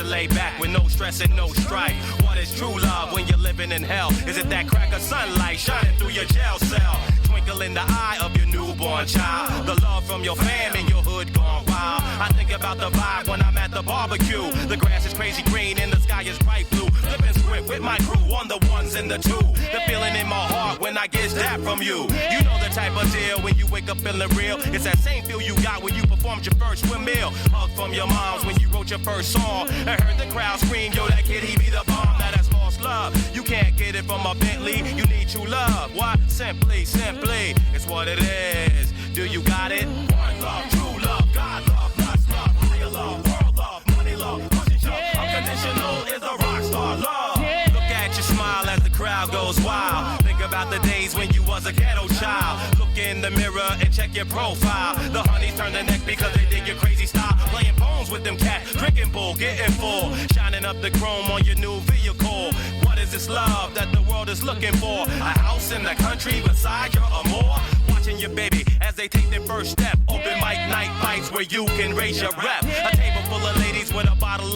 lay back with no stress and no strife. What is true love when you're living in hell? Is it that crack of sunlight shining through your jail cell? Twinkle in the eye of your newborn child. The love from your fam in your hood gone wild. I think about the vibe when I'm at the barbecue. The grass is crazy green and the sky is bright blue. Flipping script with my crew on the ones and the two. The feeling in my heart when I get that from you. You know the type of deal when you wake up feeling real. It's that same feel you got when you performed your first swim meal. Hug from your moms when you wrote your first song. I heard the crowd scream, yo, that kid, he be the bomb. Now that's lost love. You can't get it from a Bentley. You need true love. What? Simply, it's what it is. Do you got it? One love, true love, God love, God's love, higher love, world love, money love, pushing shove. Unconditional is a rock star love. Look at you smile as the crowd goes wild. Think about the days when you was a ghetto child. Look in the mirror and check your profile. The honeys turn their neck because they dig your crazy style. Playing poems with them cats, drinking bull, getting full. Shining up the chrome on your new vehicle. What is this love that the world is looking for? A house in the country beside your amour. Watching your baby as they take their first step. Open mic night fights where you can raise your rep. A table full of ladies with a bottle